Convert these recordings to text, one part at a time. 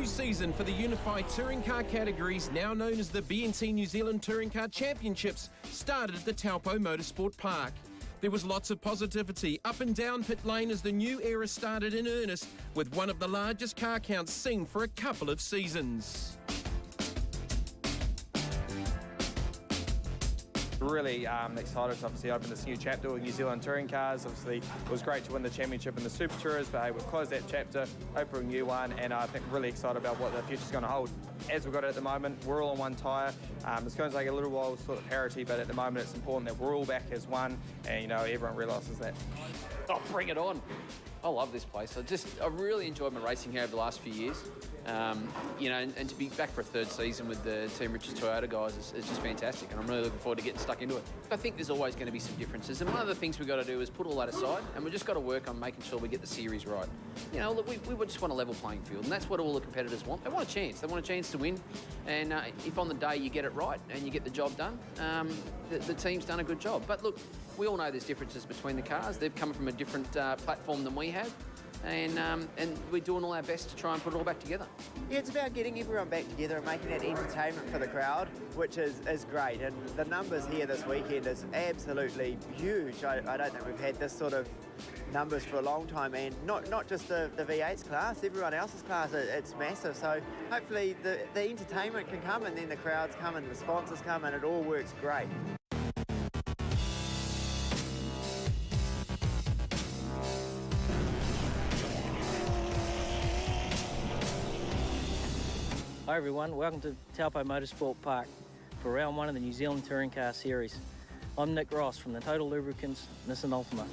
season for the unified touring car categories, now known as the BNT New Zealand Touring Car Championships, started at the Taupo Motorsport Park. There was lots of positivity up and down pit lane as the new era started in earnest, with one of the largest car counts seen for a couple of seasons. Really excited to obviously open this new chapter with New Zealand touring cars. Obviously, it was great to win the championship in the Super Tourers, but hey, we've closed that chapter, open a new one, and I think really excited about what the future's going to hold. As we've got it at the moment, we're all on one tyre. It's going to take a little while to sort of parity, but at the moment it's important that we're all back as one, and you know everyone realises that. Oh, bring it on! I love this place. I really enjoyed my racing here over the last few years. You know, and to be back for a third season with the Team Rich's Toyota guys is just fantastic, and I'm really looking forward to getting stuck into it. I think there's always going to be some differences, and one of the things we've got to do is put all that aside, and we've just got to work on making sure we get the series right. You know, look, we just want a level playing field, and that's what all the competitors want. They want a chance. They want a chance to win, and if on the day you get it right and you get the job done, the team's done a good job. But look, we all know there's differences between the cars. They've come from a different platform than we have. And we're doing all our best to try and put it all back together. Yeah, it's about getting everyone back together and making it entertainment for the crowd, which is great. And the numbers here this weekend is absolutely huge. I don't think we've had this sort of numbers for a long time, and not just the V8's class, everyone else's class, it's massive. So hopefully the entertainment can come, and then the crowds come and the sponsors come, and it all works great. Hi everyone, welcome to Taupo Motorsport Park for round one of the New Zealand Touring Car Series. I'm Nick Ross from the Total Lubricants Nissan Altima.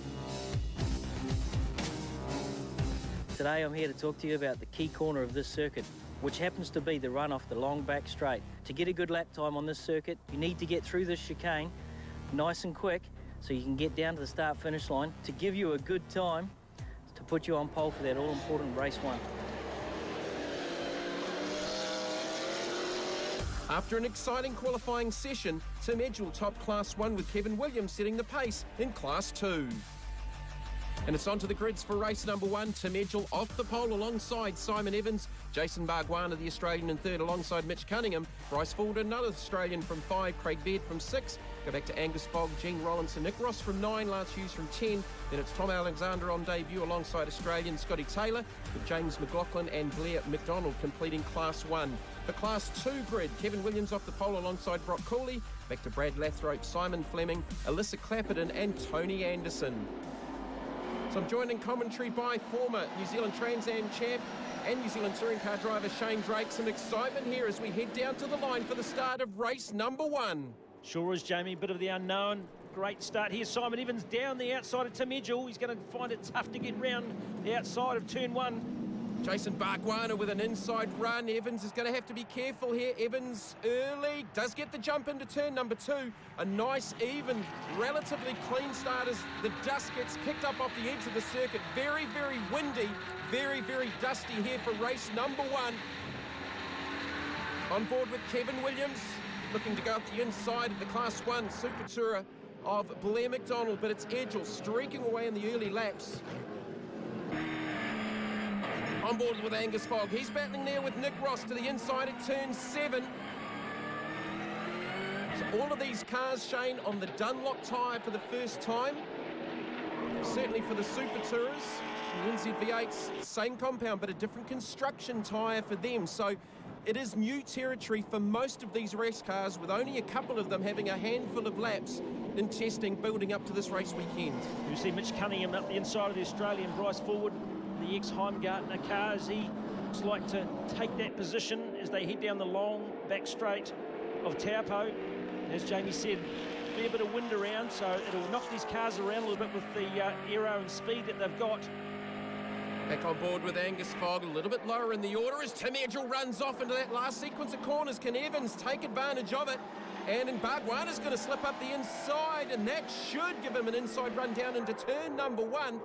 Today I'm here to talk to you about the key corner of this circuit, which happens to be the run off the long back straight. To get a good lap time on this circuit, you need to get through this chicane nice and quick so you can get down to the start finish line to give you a good time to put you on pole for that all important race one. After an exciting qualifying session, Tim Edgell topped Class 1 with Kevin Williams setting the pace in Class 2. And it's on to the grids for race number 1. Tim Edgell off the pole alongside Simon Evans. Jason Bargwana, the Australian, in third alongside Mitch Cunningham. Bryce Ford, another Australian, from 5. Craig Baird from 6. Go back to Angus Fogg, Gene Rollinson, Nick Ross from 9. Lance Hughes from 10. Then it's Tom Alexander on debut alongside Australian Scotty Taylor, with James McLaughlin and Blair McDonald completing Class 1. The Class 2 grid, Kevin Williams off the pole alongside Brock Cooley. Back to Brad Lathrope, Simon Fleming, Alyssa Clapperton and Tony Anderson. So I'm joined in commentary by former New Zealand Trans Am champ and New Zealand touring car driver Shane Drake. Some excitement here as we head down to the line for the start of race number 1. Sure is, Jamie. Bit of the unknown. Great start here. Simon Evans down the outside of Tim Edgell. He's going to find it tough to get round the outside of turn 1. Jason Bargwana with an inside run. Evans is going to have to be careful here. Evans early, does get the jump into turn number 2. A nice, even, relatively clean start as the dust gets kicked up off the edge of the circuit. Very, very windy, very, very dusty here for race number 1. On board with Kevin Williams, looking to go up the inside of the Class 1 Super Tourer of Blair McDonald, but it's Edgell streaking away in the early laps. On board with Angus Fogg. He's battling there with Nick Ross to the inside at turn 7. So all of these cars, Shane, on the Dunlop tyre for the first time. Certainly for the Super Tourers. The NZV8's same compound, but a different construction tyre for them. So it is new territory for most of these race cars, with only a couple of them having a handful of laps in testing building up to this race weekend. You see Mitch Cunningham up the inside of the Australian, Bryce Forward, the ex-Heimgartner car, as he looks like to take that position as they head down the long back straight of Taupo. As Jamie said, a fair bit of wind around, so it'll knock these cars around a little bit with the aero and speed that they've got. Back on board with Angus Fogg, a little bit lower in the order as Tim Edgell runs off into that last sequence of corners. Can Evans take advantage of it? And Bargwana's going to slip up the inside, and that should give him an inside run down into turn number 1.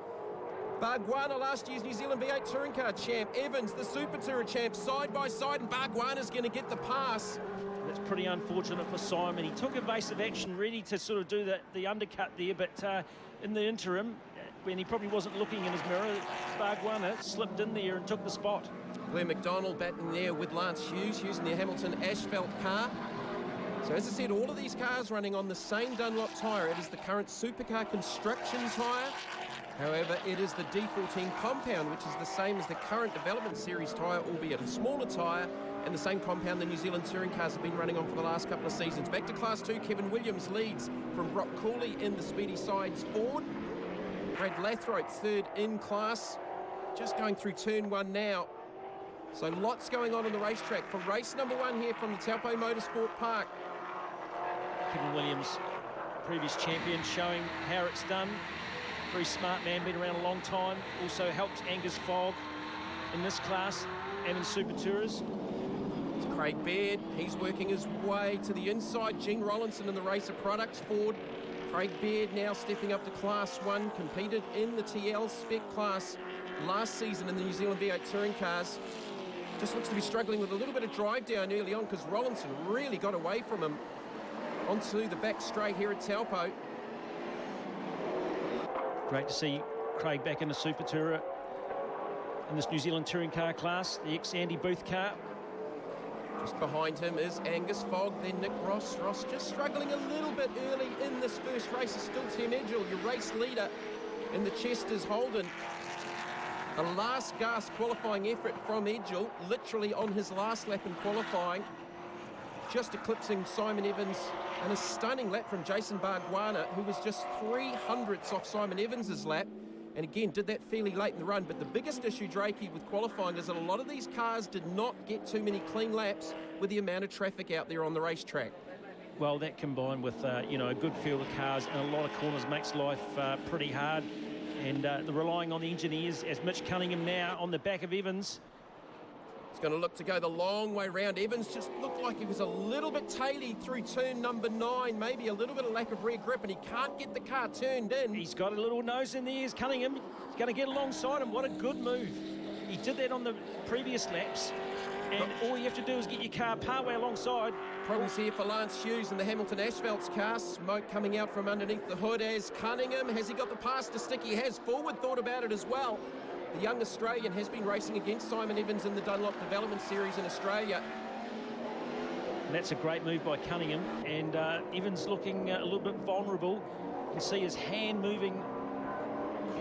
Bargwana, last year's New Zealand V8 Touring Car champ. Evans, the Super Tourer champ, side by side, and Bargwana's going to get the pass. That's pretty unfortunate for Simon. He took evasive action, ready to sort of do the undercut there, but in the interim, when he probably wasn't looking in his mirror, Bargwana slipped in there and took the spot. Glenn McDonald batting there with Lance Hughes using the Hamilton asphalt car. So as I said, all of these cars running on the same Dunlop tyre. It is the current supercar construction tyre. However, it is the D14 compound, which is the same as the current development series tyre, albeit a smaller tyre, and the same compound the New Zealand touring cars have been running on for the last couple of seasons. Back to Class 2, Kevin Williams leads from Brock Cooley in the Speedy Sides Ford. Brad Lathrope third in class, just going through turn 1 now. So lots going on the racetrack for race number 1 here from the Taupo Motorsport Park. Kevin Williams, previous champion, showing how it's done. Very smart man, been around a long time. Also helped Angus Fogg in this class and in Super Tourers. It's Craig Baird. He's working his way to the inside. Gene Rollinson in the Racer Products Ford. Craig Baird now stepping up to Class 1, competed in the TL spec class last season in the New Zealand V8 touring cars. Just looks to be struggling with a little bit of drive down early on because Rollinson really got away from him onto the back straight here at Taupo. Great to see Craig back in the Super Tourer in this New Zealand touring car class, the ex-Andy Booth car. Just behind him is Angus Fogg, then Nick Ross. Ross just struggling a little bit early in this first race. Is still Tim Edgell, your race leader in the Chester's Holden. A last gasp qualifying effort from Edgell, literally on his last lap in qualifying. Just eclipsing Simon Evans, and a stunning lap from Jason Bargwanna, who was just 300ths off Simon Evans's lap. And again, did that fairly late in the run. But the biggest issue, Drakey, with qualifying is that a lot of these cars did not get too many clean laps with the amount of traffic out there on the racetrack. Well, that combined with, you know, a good field of cars and a lot of corners makes life pretty hard. And they're relying on the engineers, as Mitch Cunningham now on the back of Evans. It's going to look to go the long way round. Evans just looked like he was a little bit taily through turn number 9, maybe a little bit of lack of rear grip, and he can't get the car turned in. He's got a little nose in the ears, Cunningham. He's going to get alongside him. What a good move. He did that on the previous laps, and all you have to do is get your car partway alongside. Problems here for Lance Hughes in the Hamilton Asphalt's car. Smoke coming out from underneath the hood as Cunningham. Has he got the pass to stick? He has. Forward thought about it as well. The young Australian has been racing against Simon Evans in the Dunlop Development Series in Australia. And that's a great move by Cunningham. And Evans looking a little bit vulnerable. You can see his hand moving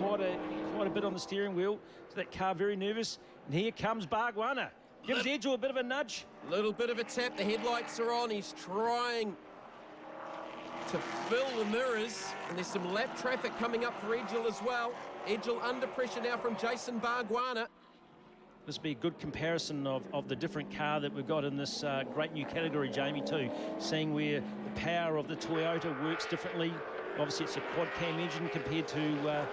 quite a bit on the steering wheel. So that car very nervous. And here comes Bargwanna. Gives Edgell a bit of a nudge. Little bit of a tap. The headlights are on. He's trying to fill the mirrors. And there's some lap traffic coming up for Edgell as well. Edgell under pressure now from Jason Bargwanna. This will be a good comparison of the different car that we've got in this great new category, Jamie, too. Seeing where the power of the Toyota works differently. Obviously, it's a quad cam engine compared to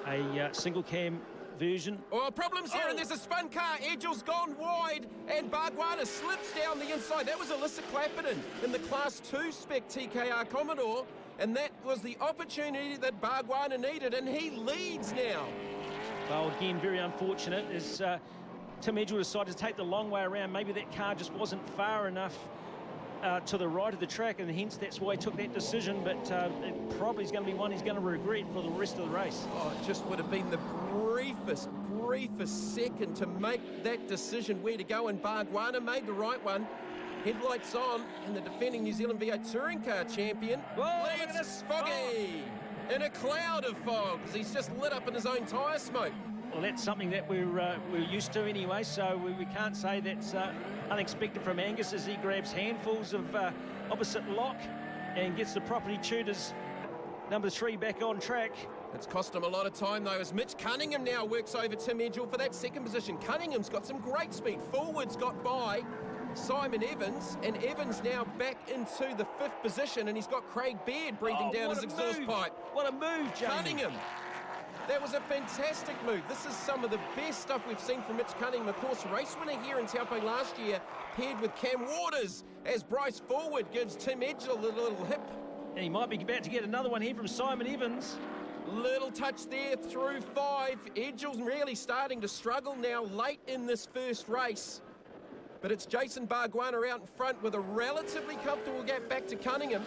a single cam version. Oh, problems here, and there's a spun car. Edgell's gone wide, and Bargwanna slips down the inside. That was Alyssa Clapperton in the Class 2 spec TKR Commodore. And that was the opportunity that Bargwanna needed, and he leads now. Well, again, very unfortunate as Tim Edgell decided to take the long way around. Maybe that car just wasn't far enough to the right of the track, and hence that's why he took that decision. But it probably is going to be one he's going to regret for the rest of the race. Oh, it just would have been the briefest second to make that decision where to go, and Bargwanna made the right one. Headlights on, and the defending New Zealand V8 touring car champion leads Foggy in a cloud of fog because he's just lit up in his own tyre smoke. Well, that's something that we're used to anyway, so we can't say that's unexpected from Angus as he grabs handfuls of opposite lock and gets the property tutors number 3 back on track. It's cost him a lot of time, though, as Mitch Cunningham now works over Tim Edgell for that second position. Cunningham's got some great speed. Forward's got by Simon Evans, and Evans now back into the 5th position, and he's got Craig Baird breathing down his exhaust pipe. What a move, Jamie. Cunningham. That was a fantastic move. This is some of the best stuff we've seen from Mitch Cunningham. Of course, race winner here in Taupo last year, paired with Cam Waters, as Bryce Forward gives Tim Edgell a little hip. And he might be about to get another one here from Simon Evans. Little touch there through 5. Edgell's really starting to struggle now late in this first race. But it's Jason Bargwanna out in front with a relatively comfortable gap back to Cunningham.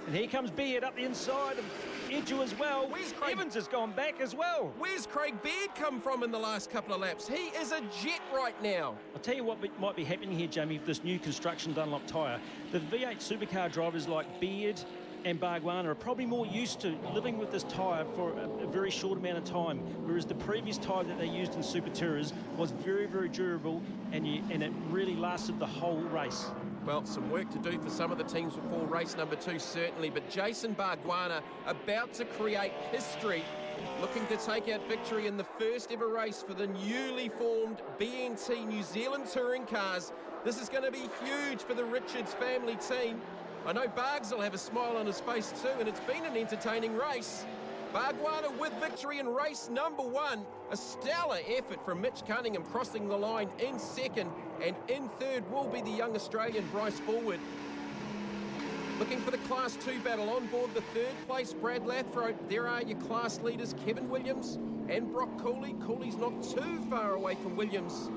And here comes Beard up the inside of Edgew as well. Where's Craig? Evans has gone back as well. Where's Craig Beard come from in the last couple of laps? He is a jet right now. I'll tell you what might be happening here, Jamie, with this new construction Dunlop tyre. The V8 supercar drivers like Beard and Bargwana are probably more used to living with this tyre for a very short amount of time, whereas the previous tyre that they used in Super Tourers was very, very durable, and it really lasted the whole race. Well, some work to do for some of the teams before race number 2, certainly, but Jason Bargwana about to create history, looking to take out victory in the first ever race for the newly formed BNT New Zealand touring cars. This is going to be huge for the Richards family team. I know Bargs will have a smile on his face too, and it's been an entertaining race. Bargwana with victory in race number 1. A stellar effort from Mitch Cunningham, crossing the line in second, and in third will be the young Australian Bryce Forward. Looking for the Class 2 battle on board the third place, Brad Lathrope. There are your class leaders, Kevin Williams and Brock Cooley. Cooley's not too far away from Williams.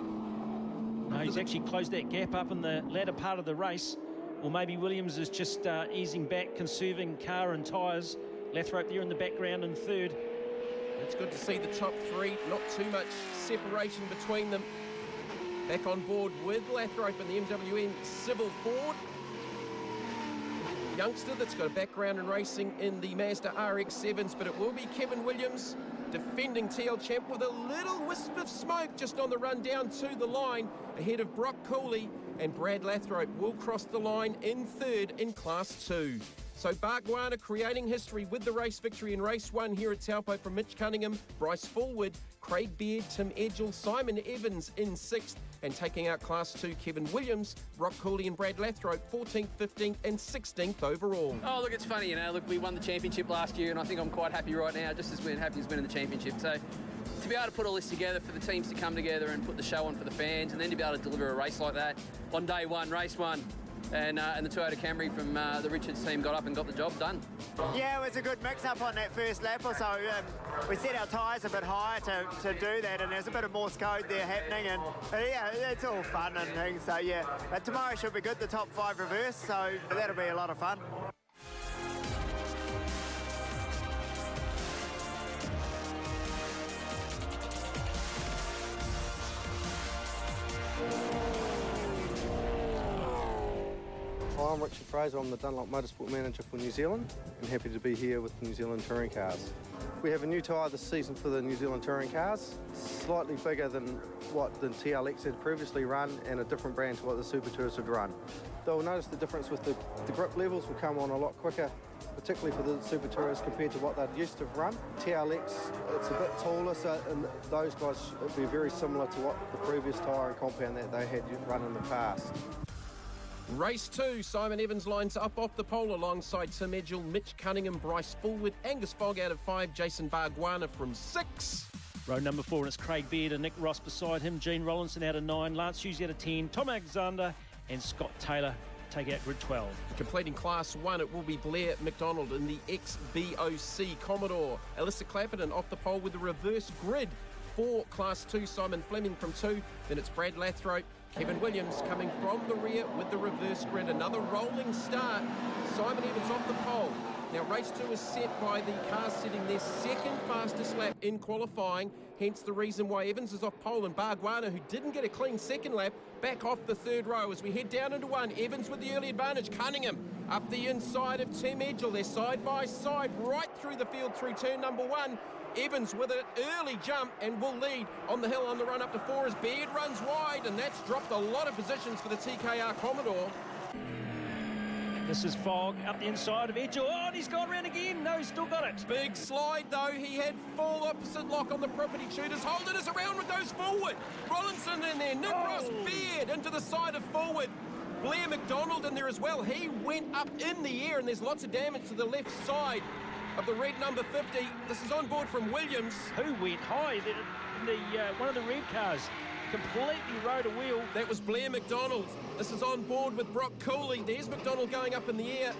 No, he's actually closed that gap up in the latter part of the race. Or maybe Williams is just easing back, conserving car and tyres. Lathrope there in the background in third. It's good to see the top 3, not too much separation between them. Back on board with Lathrope and the MWN Civil Ford. Youngster that's got a background in racing in the Mazda RX-7s, but it will be Kevin Williams, defending TL champ, with a little wisp of smoke just on the run down to the line, ahead of Brock Cooley, and Brad Lathrope will cross the line in third in Class 2. So Bargwana creating history with the race victory in race 1 here at Taupo from Mitch Cunningham, Bryce Forward, Craig Beard, Tim Edgell, Simon Evans in 6th, and taking out Class 2 Kevin Williams, Brock Cooley and Brad Lathrope 14th, 15th and 16th overall. Oh, look, it's funny, look, we won the championship last year, and I think I'm quite happy right now, just as happy as winning the championship. So to be able to put all this together, for the teams to come together and put the show on for the fans, and then to be able to deliver a race like that on day 1, race 1, and the Toyota Camry from the Richards team got up and got the job done. Yeah, it was a good mix-up on that first lap or so. We set our tyres a bit higher to do that, and there's a bit of Morse code there happening, and yeah, it's all fun and things. So yeah, but tomorrow should be good, the top 5 reverse, so that'll be a lot of fun. Hi, I'm Richard Fraser. I'm the Dunlop Motorsport Manager for New Zealand, and happy to be here with New Zealand touring cars. We have a new tyre this season for the New Zealand touring cars, slightly bigger than what the TLX had previously run, and a different brand to what the Super Tours had run. They'll notice the difference with the grip levels will come on a lot quicker, particularly for the Super Tours compared to what they'd used to have run. TLX, it's a bit taller, so and those guys would be very similar to what the previous tyre and compound that they had run in the past. Race 2, Simon Evans lines up off the pole alongside Tim Edgell, Mitch Cunningham, Bryce Forward, Angus Fogg out of 5, Jason Bargwana from 6. Row number 4, and it's Craig Beard and Nick Ross beside him, Gene Rollinson out of 9, Lance Hughes out of 10, Tom Alexander and Scott Taylor take out grid 12. Completing Class 1, it will be Blair McDonald in the XBOC Commodore. Alyssa Clapperton off the pole with the reverse grid for Class 2, Simon Fleming from 2. Then it's Brad Lathrope, Kevin Williams coming from the rear with the reverse grid. Another rolling start. Simon Evans off the pole. Now, race 2 is set by the cars setting their second fastest lap in qualifying, hence the reason why Evans is off pole, and Bargwana, who didn't get a clean second lap, back off the third row as we head down into 1. Evans with the early advantage. Cunningham up the inside of Tim Edgell. They're side by side right through the field through turn number 1. Evans with an early jump and will lead on the hill on the run up to 4 as Beard runs wide, and that's dropped a lot of positions for the TKR Commodore. This is Fogg up the inside of Edgell. Oh, and he's gone round again. No, he's still got it. Big slide though. He had full opposite lock on the property shooters. Holden is around with those forward. Rollinson in there. Nick Ross, Beard into the side of forward. Blair McDonald in there as well. He went up in the air, and there's lots of damage to the left side of the red number 50. This is on board from Williams. Who went high? One of the red cars completely rode a wheel. That was Blair McDonald. This is on board with Brock Cooley. There's McDonald going up in the air.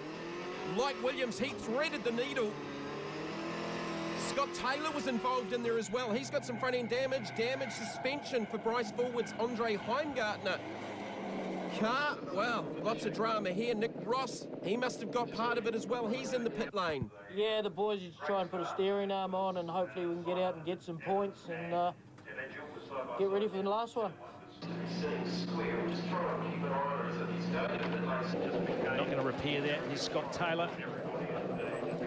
Like Williams, he threaded the needle. Scott Taylor was involved in there as well. He's got some front end damage suspension for Bryce Forward's Andre Heimgartner. car. Well, lots of drama here. Nick Ross, he must have got part of it as well. He's in the pit lane. Yeah, the boys just try and put a steering arm on, and hopefully we can get out and get some points and get ready for the last one. Not going to repair that. Here's Scott Taylor.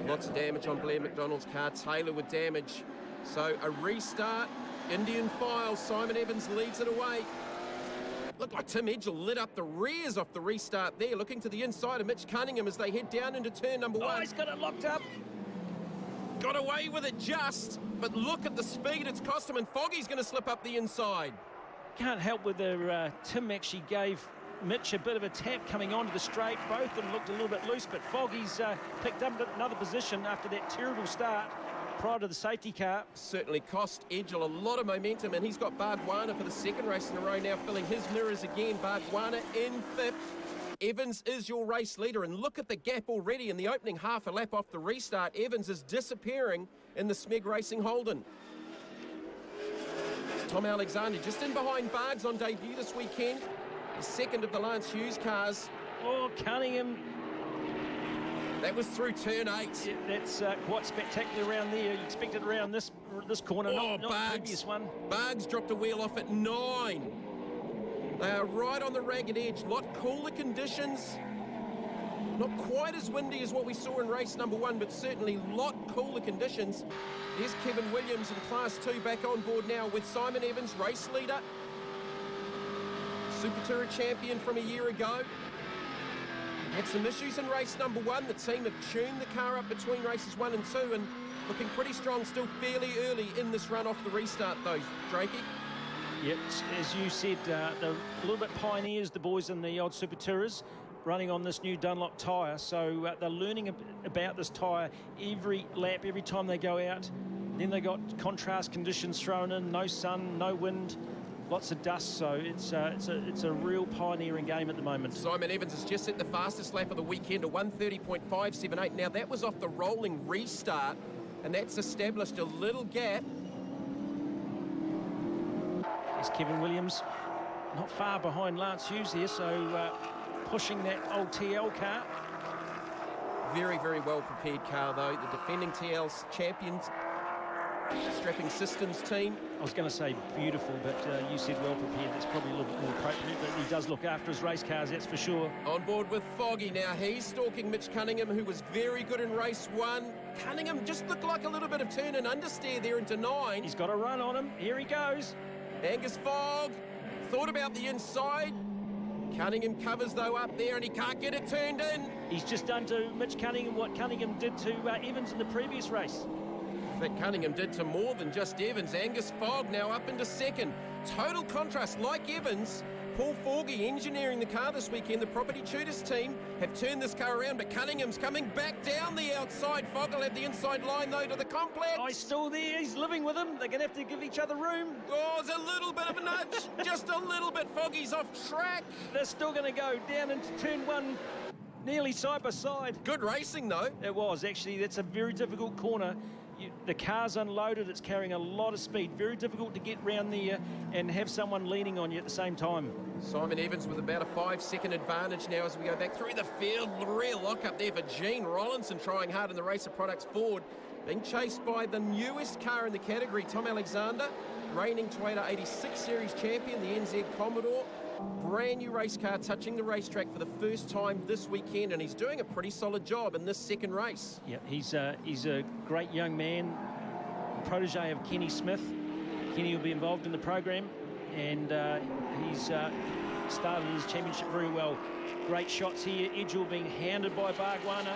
Lots of damage on Blair McDonald's car. Taylor with damage. So a restart. Indian file. Simon Evans leads it away. Looked like Tim Edgell lit up the rears off the restart there, looking to the inside of Mitch Cunningham as they head down into turn number one. Oh, he's got it locked up. Got away with it just, but look at the speed it's cost him, and Foggy's going to slip up the inside. Can't help whether Tim actually gave Mitch a bit of a tap coming onto the straight. Both of them looked a little bit loose, but Foggy's picked up another position after that terrible start prior to the safety car. Certainly cost Edgell a lot of momentum, and he's got Bargwana for the second race in a row now, filling his mirrors again. Bargwana in fifth. Evans is your race leader, and look at the gap already in the opening half a lap off the restart. Evans is disappearing in the Smeg Racing Holden. It's Tom Alexander just in behind Bargs on debut this weekend. The second of the Lance Hughes cars. Oh, Cunningham. That was through turn 8. Yeah, that's quite spectacular around there. You expect it around this corner, not the previous one. Bargs dropped a wheel off at 9. They are right on the ragged edge. Lot cooler conditions. Not quite as windy as what we saw in race number 1, but certainly lot cooler conditions. There's Kevin Williams in Class 2 back on board now with Simon Evans, race leader. Super Tourer champion from a year ago. Had some issues in race number 1. The team have tuned the car up between races 1 and 2 and looking pretty strong still fairly early in this run off the restart though, Drakey. Yep, as you said, they're a little bit pioneers, the boys in the old Super Tourers, running on this new Dunlop tyre. So they're learning about this tyre every lap, every time they go out. Then they got contrast conditions thrown in, no sun, no wind, lots of dust. So it's a real pioneering game at the moment. Simon Evans has just set the fastest lap of the weekend, a 1:30.578. Now that was off the rolling restart, and that's established a little gap. Kevin Williams not far behind Lance Hughes here, so pushing that old TL car. Very, very well prepared car though. The defending TL's champions, Strapping Systems team. I was going to say beautiful, but you said well prepared. That's probably a little bit more appropriate, but he does look after his race cars, that's for sure. On board with Foggy now. He's stalking Mitch Cunningham, who was very good in race 1. Cunningham just looked like a little bit of turn and understeer there into 9. He's got a run on him. Here he goes. Angus Fogg thought about the inside. Cunningham covers though up there and he can't get it turned in. He's just done to Mitch Cunningham what Cunningham did to Evans in the previous race. In fact, Cunningham did to more than just Evans. Angus Fogg now up into second. Total contrast like Evans. Paul Forgy engineering the car this weekend. The Property Tutors team have turned this car around, but Cunningham's coming back down the outside. Fogg will have the inside line, though, to the complex. Oh, he's still there. He's living with him. They're going to have to give each other room. Oh, there's a little bit of a nudge. Just a little bit. Foggy's off track. They're still going to go down into turn 1, nearly side by side. Good racing, though. It was, actually. That's a very difficult corner. The car's unloaded, it's carrying a lot of speed. Very difficult to get round there and have someone leaning on you at the same time. Simon Evans with about a 5-second advantage now as we go back through the field. Rear lock up there for Gene Rollinson, trying hard in the Racer Products Ford. Being chased by the newest car in the category, Tom Alexander, reigning Toyota 86 Series champion, the NZ Commodore. Brand new race car touching the racetrack for the first time this weekend, and he's doing a pretty solid job in this second race. Yeah, he's a great young man, protege of Kenny Smith. Kenny will be involved in the program, and he's started his championship very well. Great shots here. Edgell being hounded by Bargwana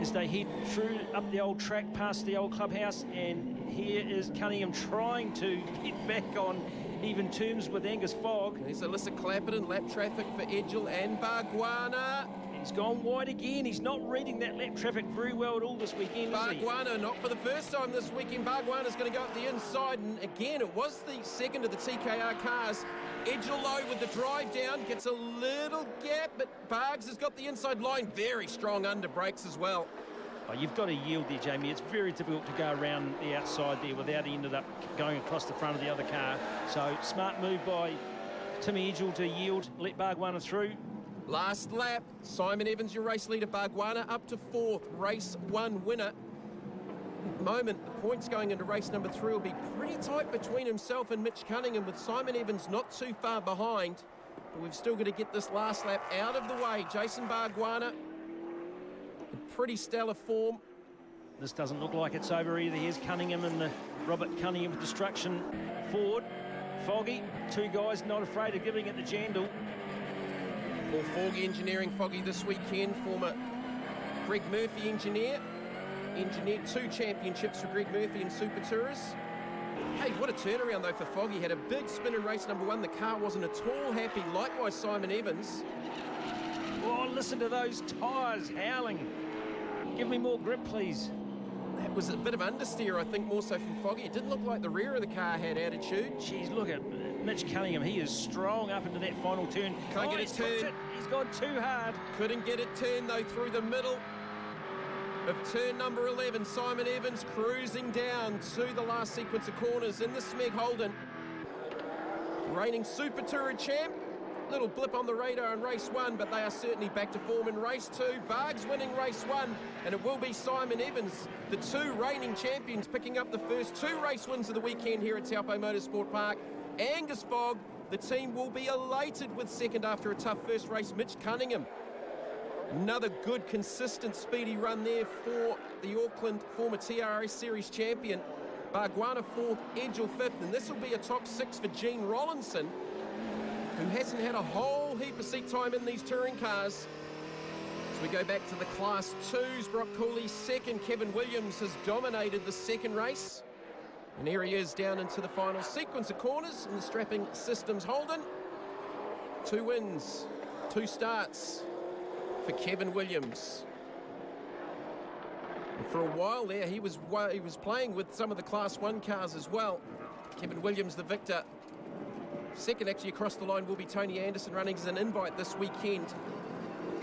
as they head through up the old track past the old clubhouse, and here is Cunningham trying to get back on even terms with Angus Fogg. There's Alyssa Clapperton, lap traffic for Edgell and Bargwana. He's gone wide again. He's not reading that lap traffic very well at all this weekend, is he? Bargwana, not for the first time this weekend. Bargwana's going to go up the inside, and again, it was the second of the TKR cars. Edgell low with the drive down, gets a little gap, but Bargs has got the inside line. Very strong under brakes as well. Oh, you've got to yield there, Jamie. It's very difficult to go around the outside there without he ended up going across the front of the other car. So smart move by Timmy Edgell to yield, let Bargwanna through. Last lap, Simon Evans, your race leader. Bargwanna up to 4th, race 1 winner. At the moment, the points going into race number 3 will be pretty tight between himself and Mitch Cunningham, with Simon Evans not too far behind. But we've still got to get this last lap out of the way. Jason Bargwanna in pretty stellar form. This doesn't look like it's over either. Here's Cunningham and the Robert Cunningham destruction forward. Foggy, 2 guys not afraid of giving it the jandle. Paul Foggy engineering Foggy this weekend, former Greg Murphy engineer. Engineered 2 championships for Greg Murphy in Super Tours. Hey, what a turnaround though for Foggy. Had a big spin in race number 1. The car wasn't at all happy. Likewise, Simon Evans. Oh, listen to those tyres howling. Give me more grip, please. That was a bit of understeer, I think, more so from Foggy. It didn't look like the rear of the car had attitude. Jeez, look at Mitch Cunningham. He is strong up into that final turn. Can't get it turned. He's gone too hard. Couldn't get it turned, though, through the middle of turn number 11. Simon Evans cruising down to the last sequence of corners in the Smeg Holden. Reigning Super Tourer champ. Little blip on the radar in race 1, but they are certainly back to form in race 2. Bargs winning race 1, and it will be Simon Evans, the 2 reigning champions, picking up the first 2 race wins of the weekend here at Taupo Motorsport Park. Angus Fogg, the team will be elated with second after a tough first race. Mitch Cunningham, another good, consistent, speedy run there for the Auckland former TRS Series champion. Bargwanna 4th, Edgell 5th, and this will be a top 6 for Gene Rollinson, who hasn't had a whole heap of seat time in these touring cars. As we go back to the Class 2s, Brock Cooley 2nd. Kevin Williams has dominated the 2nd race. And here he is down into the final sequence of corners in the strapping systems Holden. 2 wins, 2 starts for Kevin Williams. And for a while there, he was playing with some of the Class 1 cars as well. Kevin Williams, the victor. Second actually across the line will be Tony Anderson, running as an invite this weekend.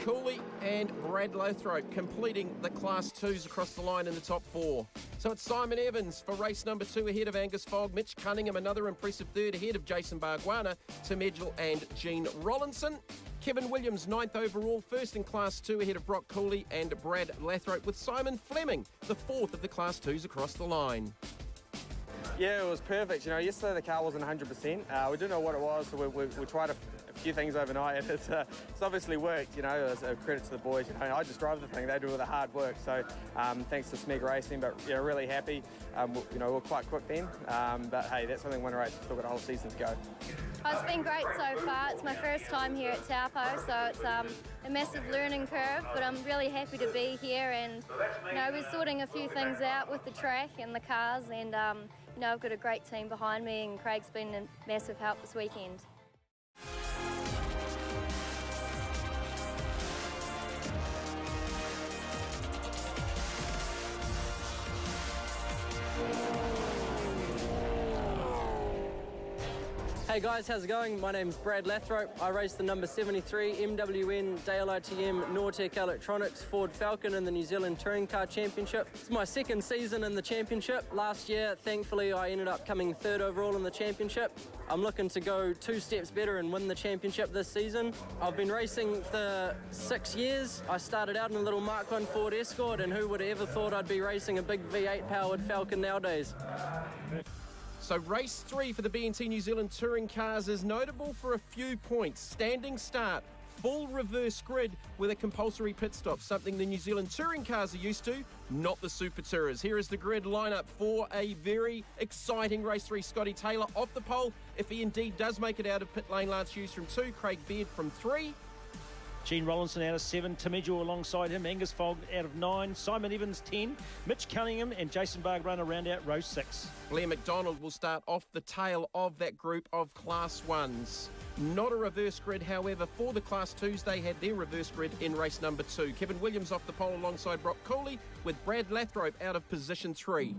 Cooley and Brad Lathrop completing the Class 2s across the line in the top 4. So it's Simon Evans for race number 2 ahead of Angus Fogg. Mitch Cunningham, another impressive 3rd ahead of Jason Bargwanna, Tim Edgell and Gene Rollinson. Kevin Williams 9th overall, 1st in Class 2 ahead of Brock Cooley and Brad Lathrop, with Simon Fleming the 4th of the Class 2s across the line. Yeah, it was perfect. You know, yesterday the car wasn't 100%. We didn't know what it was, so we tried a few things overnight, and it's obviously worked. You know, as a credit to the boys. You know, I just drive the thing; they do all the hard work. So, thanks to Smeg Racing, but you know, really happy. You know, we're quite quick then, but hey, that's something winter race. We've still got a whole season to go. Oh, it's been great so far. It's my first time here at Taupo, so it's a massive learning curve, but I'm really happy to be here, and you know, we're sorting a few things out with the track and the cars, and you know, I've got a great team behind me, and Craig's been a massive help this weekend. Hey guys, how's it going? My name's Brad Lathrop. I race the number 73 MWN Dale ITM Nortec Electronics Ford Falcon in the New Zealand Touring Car Championship. It's my 2nd season in the championship. Last year, thankfully, I ended up coming 3rd overall in the championship. I'm looking to go 2 steps better and win the championship this season. I've been racing for 6 years. I started out in a little Mark 1 Ford Escort, and who would have ever thought I'd be racing a big V8 powered Falcon nowadays? So race 3 for the BNT New Zealand Touring Cars is notable for a few points. Standing start, full reverse grid with a compulsory pit stop, something the New Zealand Touring Cars are used to, not the Super Tourers. Here is the grid lineup for a very exciting race 3. Scotty Taylor off the pole, if he indeed does make it out of pit lane. Lance Hughes from 2, Craig Beard from 3. Gene Rollinson out of 7, Tim Edgell alongside him, Angus Fogg out of 9, Simon Evans 10, Mitch Cunningham and Jason Bargwanna round out row 6. Blair McDonald will start off the tail of that group of Class 1s. Not a reverse grid, however, for the Class 2s. They had their reverse grid in race number 2. Kevin Williams off the pole alongside Brock Cooley, with Brad Lathrop out of position 3.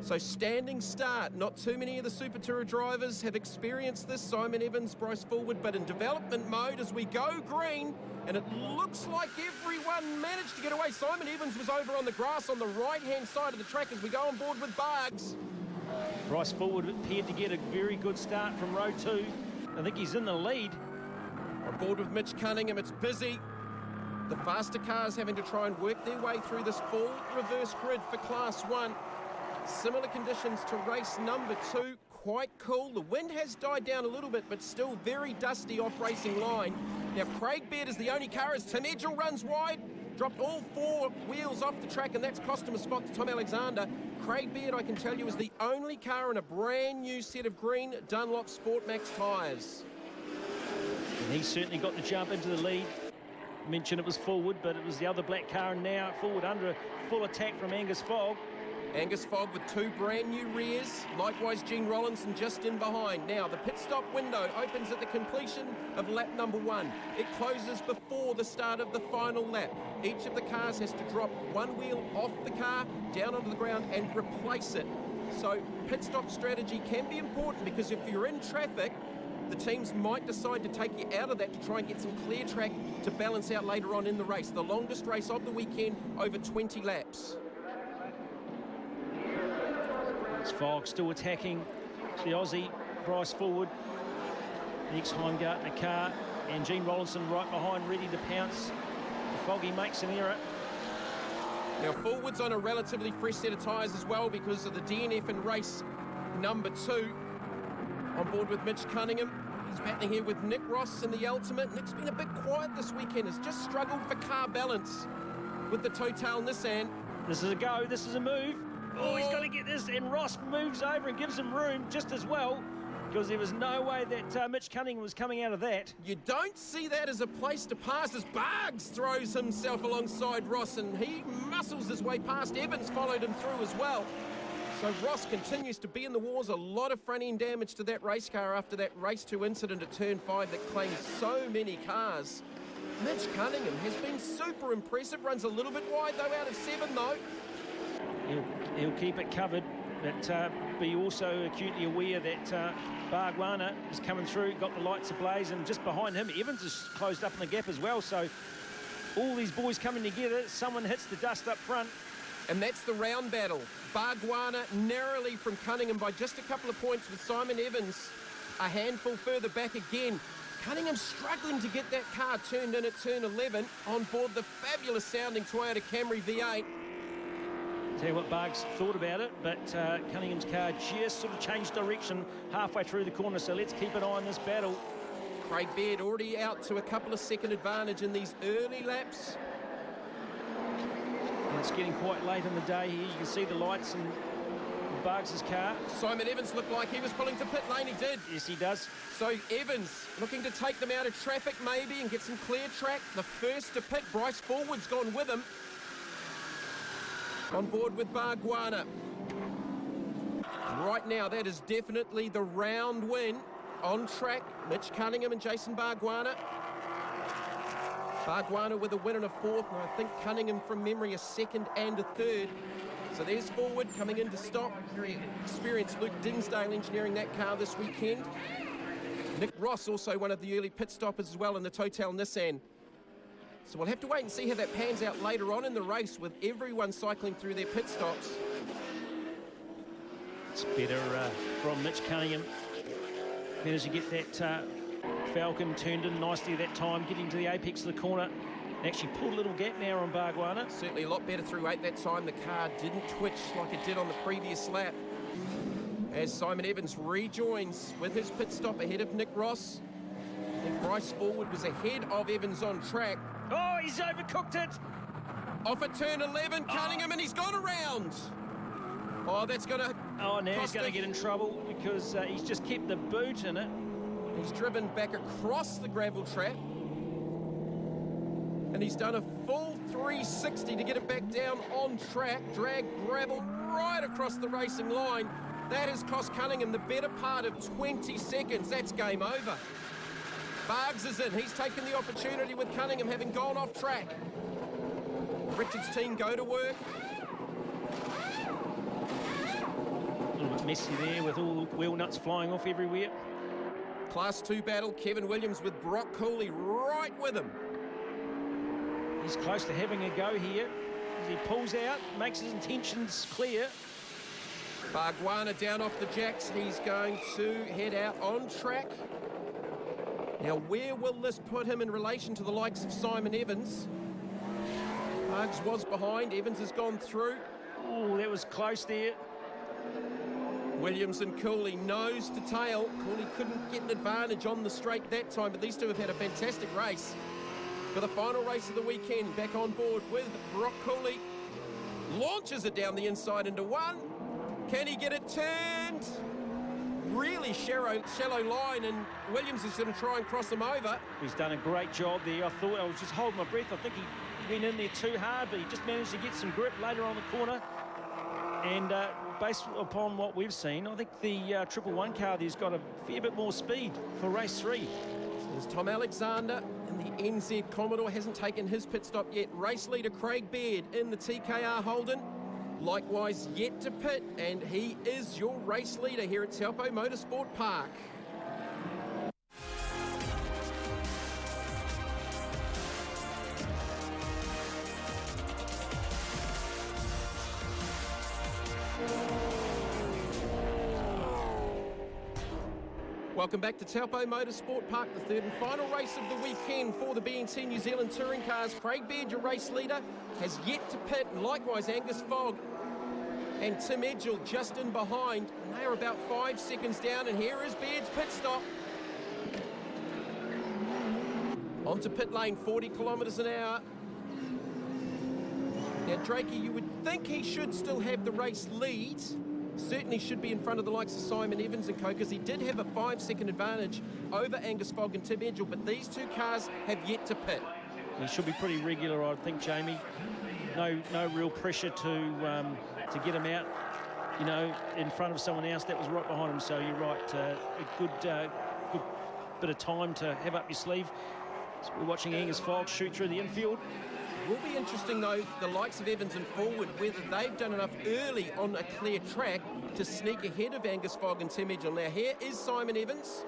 So standing start, not too many of the Super Tourer drivers have experienced this. Simon Evans, Bryce Fullwood, but in development mode as we go green, and it looks like everyone managed to get away. Simon Evans was over on the grass on the right-hand side of the track as we go on board with Bargs. Bryce Fullwood appeared to get a very good start from row 2. I think he's in the lead. On board with Mitch Cunningham, it's busy. The faster cars having to try and work their way through this full reverse grid for Class 1. Similar conditions to race number 2. Quite cool. The wind has died down a little bit, but still very dusty off racing line. Now, Craig Beard is the only car as Tim Edgell runs wide. Dropped all 4 wheels off the track, and that's cost him a spot to Tom Alexander. Craig Beard, I can tell you, is the only car in a brand new set of green Dunlop Sport Max tyres. And he's certainly got the jump into the lead. Mentioned it was forward, but it was the other black car, and now forward under a full attack from Angus Fogg. Angus Fogg with 2 brand new rears. Likewise, Gene Rollinson just in behind. Now, the pit stop window opens at the completion of lap number 1. It closes before the start of the final lap. Each of the cars has to drop 1 wheel off the car, down onto the ground, and replace it. So, pit stop strategy can be important, because if you're in traffic, the teams might decide to take you out of that to try and get some clear track to balance out later on in the race. The longest race of the weekend, over 20 laps. It's Fogg still attacking the Aussie, Bryce forward, the ex-Heimgartner car, and Gene Rollinson right behind, ready to pounce. Foggy makes an error. Now, forward's on a relatively fresh set of tyres as well because of the DNF in race number 2. On board with Mitch Cunningham. He's battling here with Nick Ross in the Ultimate. Nick's been a bit quiet this weekend. Has just struggled for car balance with the Total Nissan. This is a go. This is a move. Oh, he's going to get this, and Ross moves over and gives him room just as well, because there was no way that Mitch Cunningham was coming out of that. You don't see that as a place to pass as Bargs throws himself alongside Ross, and he muscles his way past. Evans followed him through as well. So Ross continues to be in the wars. A lot of front-end damage to that race car after that race 2 incident at turn 5 that claimed so many cars. Mitch Cunningham has been super impressive. Runs a little bit wide, though, out of 7, though. He'll keep it covered, but be also acutely aware that Bargwana is coming through, got the lights ablaze, and just behind him, Evans is closed up in the gap as well. So all these boys coming together, someone hits the dust up front. And that's the round battle. Bargwana narrowly from Cunningham by just a couple of points, with Simon Evans a handful further back again. Cunningham struggling to get that car turned in at turn 11 on board the fabulous sounding Toyota Camry V8. Tell you what Bargs thought about it, but Cunningham's car just sort of changed direction halfway through the corner, so let's keep an eye on this battle. Craig Baird already out to a couple of second advantage in these early laps. And it's getting quite late in the day here. You can see the lights in Bargs' car. Simon Evans looked like he was pulling to pit lane. He did. Yes, he does. So Evans looking to take them out of traffic maybe and get some clear track. The first to pit, Bryce Forward's gone with him. On board with Bargwana. Right now, that is definitely the round win. On track, Mitch Cunningham and Jason Bargwana. Bargwana with a win and a 4th, and I think Cunningham from memory a 2nd and a 3rd. So there's Forward coming in to stop. Very experienced Luke Dinsdale engineering that car this weekend. Nick Ross also one of the early pit stoppers as well in the Total Nissan. So we'll have to wait and see how that pans out later on in the race with everyone cycling through their pit stops. It's better from Mitch Cunningham. Managed to get that Falcon turned in nicely that time, getting to the apex of the corner. And actually pulled a little gap now on Bargwana. Certainly a lot better through 8 that time. The car didn't twitch like it did on the previous lap. As Simon Evans rejoins with his pit stop ahead of Nick Ross. I think Bryce Forward was ahead of Evans on track. Oh, he's overcooked it. Off at turn 11, Cunningham, and he's gone around. Oh, that's going to... Oh, now he's going to get in trouble because he's just kept the boot in it. He's driven back across the gravel trap. And he's done a full 360 to get it back down on track. Dragged gravel right across the racing line. That has cost Cunningham the better part of 20 seconds. That's game over. Bargs is in. He's taken the opportunity with Cunningham having gone off track. Richard's team go to work. A little bit messy there with all the wheel nuts flying off everywhere. Class 2 battle. Kevin Williams with Brock Cooley right with him. He's close to having a go here. As he pulls out, makes his intentions clear. Bargwana down off the jacks. He's going to head out on track. Now, where will this put him in relation to the likes of Simon Evans? Parks was behind. Evans has gone through. Oh, that was close there. Williams and Cooley nose to tail. Cooley couldn't get an advantage on the straight that time, but these two have had a fantastic race. For the final race of the weekend, back on board with Brock Cooley. Launches it down the inside into one. Can he get it turned? Really shallow line, and Williams is going to try and cross him over. He's done a great job there. I thought, I was just holding my breath. I think he went in there too hard, but he just managed to get some grip later on the corner. And based upon what we've seen, I think the 111 car there's got a fair bit more speed for race 3. There's Tom Alexander, and the NZ Commodore hasn't taken his pit stop yet. Race leader Craig Baird in the TKR Holden, likewise yet to pit, and he is your race leader here at Taupo Motorsport Park. Welcome back to Taupo Motorsport Park, the third and final race of the weekend for the BNT New Zealand touring cars. Craig Baird, your race leader, has yet to pit, and likewise Angus Fogg and Tim Edgell just in behind. And they are about 5 seconds down, and here is Baird's pit stop. Onto pit lane, 40 kilometres an hour. Now, Drakey, you would think he should still have the race lead. Certainly should be in front of the likes of Simon Evans and co, because he did have a 5-second advantage over Angus Fogg and Tim Edgell, but these two cars have yet to pit. He should be pretty regular, I think, Jamie. No real pressure to get him out, you know, in front of someone else that was right behind him. So you're right, a good bit of time to have up your sleeve. So we're watching Angus Fogg shoot through the infield. It will be interesting, though, the likes of Evans and Forward, whether they've done enough early on a clear track to sneak ahead of Angus Fogg and Tim Edgell. Now, here is Simon Evans.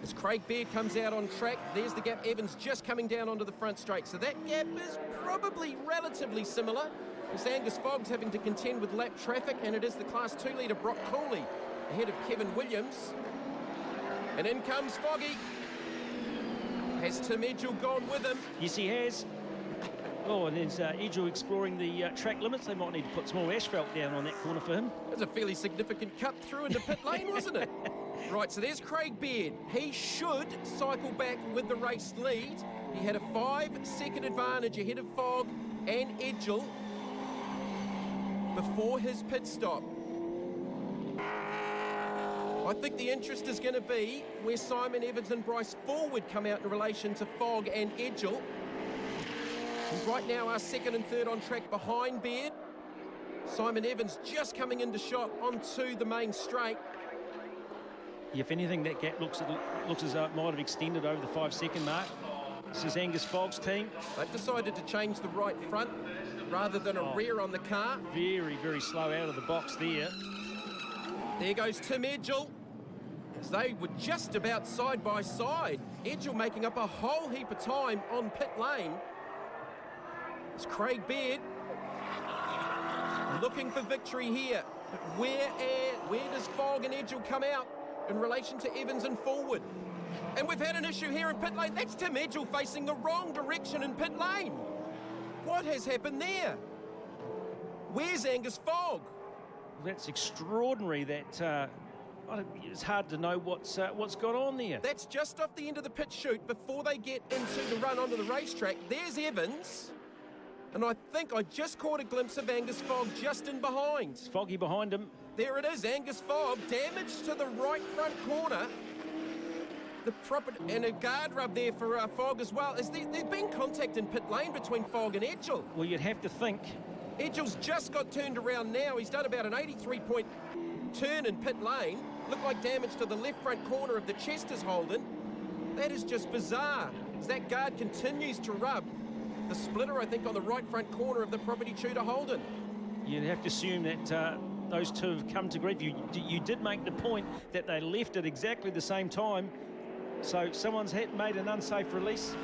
As Craig Baird comes out on track, there's the gap. Evans just coming down onto the front straight. So that gap is probably relatively similar, as Angus Fogg's having to contend with lap traffic, and it is the Class 2 leader, Brock Cooley, ahead of Kevin Williams. And in comes Foggy. Has Tim Edgell gone with him? Yes, he has. Oh, and there's Edgell exploring the track limits. They might need to put some more asphalt down on that corner for him. That's a fairly significant cut through into pit lane, wasn't it? Right, so there's Craig Baird. He should cycle back with the race lead. He had a 5-second advantage ahead of Fogg and Edgell before his pit stop. I think the interest is going to be where Simon Evans and Bryce Forward come out in relation to Fogg and Edgell. And right now our second and third on track behind Baird. Simon Evans just coming into shot onto the main straight. If anything, that gap looks as though it might have extended over the 5-second mark. This is Angus Fogg's team. They've decided to change the right front rather than a rear on the car. Very, very slow out of the box there. There goes Tim Edgell, as they were just about side by side. Edgell making up a whole heap of time on pit lane. It's Craig Baird looking for victory here. But where does Fogg and Edgell come out in relation to Evans and Forward? And we've had an issue here in pit lane. That's Tim Edgell facing the wrong direction in pit lane. What has happened there? Where's Angus Fogg? That's extraordinary. That it's hard to know what's gone on there. That's just off the end of the pit chute before they get into the run onto the racetrack. There's Evans, and I think I just caught a glimpse of Angus Fogg just in behind. It's Foggy behind him. There it is, Angus Fogg, damage to the right front corner. And a guard rub there for Fogg as well. There's been contact in pit lane between Fogg and Edgell. Well, you'd have to think. Edgell's just got turned around now. He's done about an 83-point turn in pit lane. Looked like damage to the left front corner of the Chester's Holden. That is just bizarre, as that guard continues to rub the splitter, I think, on the right front corner of the Property Tudor Holden. You'd have to assume that those two have come to grief. You did make the point that they left at exactly the same time, so someone's made an unsafe release.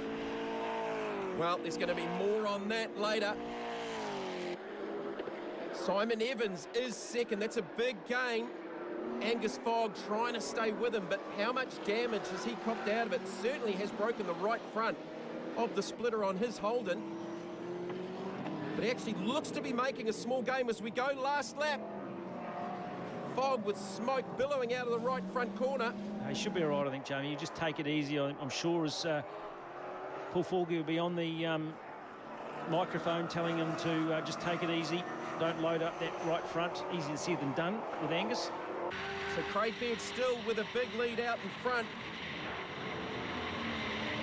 Well, there's going to be more on that later. Simon Evans is second. That's a big gain. Angus Fogg trying to stay with him, but how much damage has he copped out of it? Certainly has broken the right front of the splitter on his Holden. But he actually looks to be making a small game as we go last lap. Fogg with smoke billowing out of the right front corner. He should be all right, I think, Jamie. You just take it easy. I'm sure as Paul Forgy will be on the microphone telling him to just take it easy. Don't load up that right front. Easier said than done with Angus. So Craig Baird still with a big lead out in front.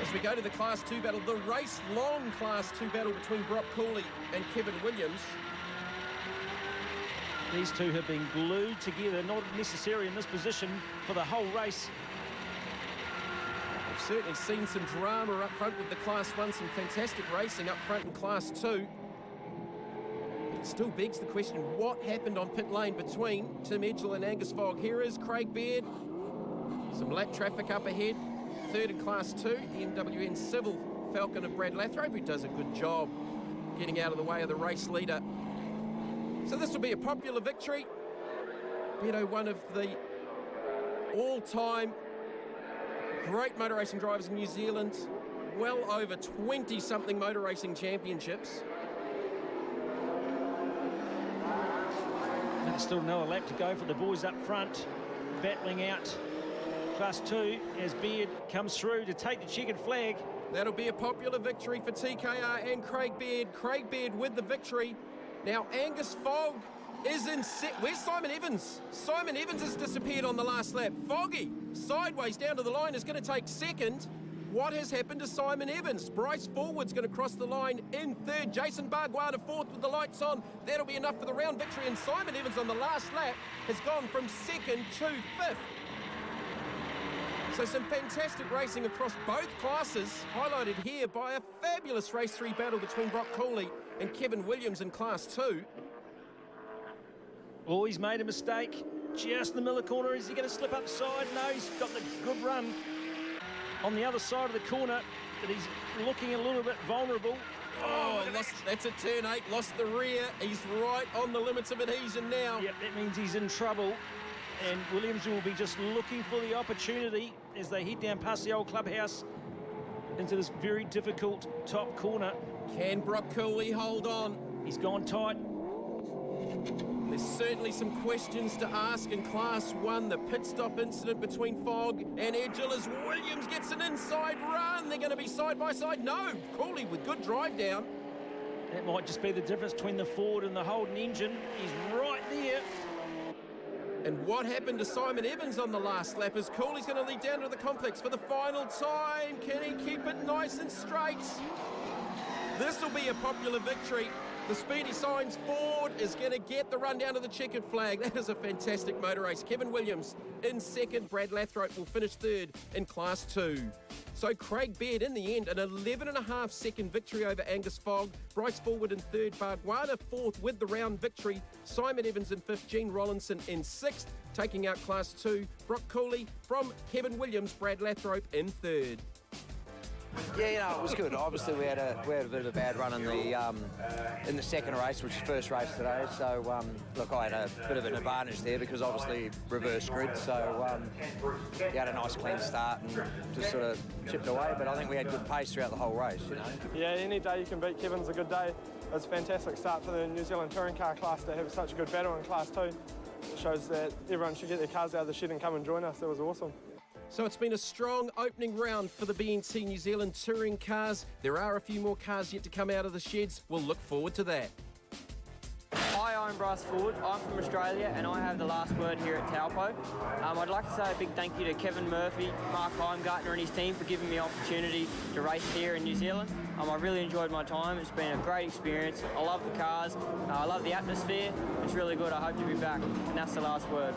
As we go to the Class 2 battle, the race-long Class 2 battle between Brock Cooley and Kevin Williams. These two have been glued together, not necessarily in this position for the whole race. We've certainly seen some drama up front with the Class 1, some fantastic racing up front in Class 2. It still begs the question, what happened on pit lane between Tim Edgell and Angus Fogg? Here is Craig Baird. Some lap traffic up ahead. Third in Class 2, the MWN Civil Falcon of Brad Lathrope, who does a good job getting out of the way of the race leader. So this will be a popular victory. Beto, one of the all-time great motor racing drivers in New Zealand, well over 20-something motor racing championships. And still another lap to go for the boys up front, battling out Class 2 as Baird comes through to take the checkered flag. That'll be a popular victory for TKR and Craig Baird. Craig Baird with the victory. Now Angus Fogg is in set. Where's Simon Evans? Simon Evans has disappeared on the last lap. Foggy, sideways down to the line, is going to take second. What has happened to Simon Evans? Bryce Forward's going to cross the line in third. Jason Barguada fourth with the lights on. That'll be enough for the round victory. And Simon Evans on the last lap has gone from second to fifth. So some fantastic racing across both classes, highlighted here by a fabulous race 3 battle between Brock Cooley and Kevin Williams in Class 2. Oh, he's made a mistake. Just in the middle corner. Is he going to slip upside? No, he's got the good run on the other side of the corner, but he's looking a little bit vulnerable. Oh, that's a turn 8, lost the rear. He's right on the limits of adhesion now. Yep, that means he's in trouble. And Williams will be just looking for the opportunity as they head down past the old clubhouse into this very difficult top corner. Can Brock Cooley hold on? He's gone tight. There's certainly some questions to ask in Class 1. The pit stop incident between Fogg and Edgell as Williams gets an inside run. They're going to be side by side. No, Cooley with good drive down. That might just be the difference between the Ford and the Holden engine. He's right there. And what happened to Simon Evans on the last lap as Cooley's going to lead down to the complex for the final time. Can he keep it nice and straight? This will be a popular victory. The Speedy Signs Ford is going to get the run down to the checkered flag. That is a fantastic motor race. Kevin Williams in second. Brad Lathrope will finish third in Class 2. So Craig Baird in the end, an 11.5 second victory over Angus Fogg. Bryce Forward in third. Barguada fourth with the round victory. Simon Evans in fifth. Gene Rollinson in sixth, taking out Class 2. Brock Cooley from Kevin Williams. Brad Lathrope in third. Yeah, you know, it was good. Obviously, we had a bit of a bad run in the second race, which is the first race today. So, look, I had a bit of an advantage there because obviously reverse grid. So, we had a nice clean start and just sort of chipped away. But I think we had good pace throughout the whole race, you know. Yeah, any day you can beat Kevin's a good day. It was a fantastic start for the New Zealand touring car class to have such a good battle in Class 2. It shows that everyone should get their cars out of the shed and come and join us. It was awesome. So it's been a strong opening round for the BNC New Zealand touring cars. There are a few more cars yet to come out of the sheds. We'll look forward to that. Hi, I'm Bryce Forward. I'm from Australia and I have the last word here at Taupo. I'd like to say a big thank you to Kevin Murphy, Mark Heimgartner and his team for giving me the opportunity to race here in New Zealand. I really enjoyed my time. It's been a great experience. I love the cars. I love the atmosphere. It's really good. I hope to be back. And that's the last word.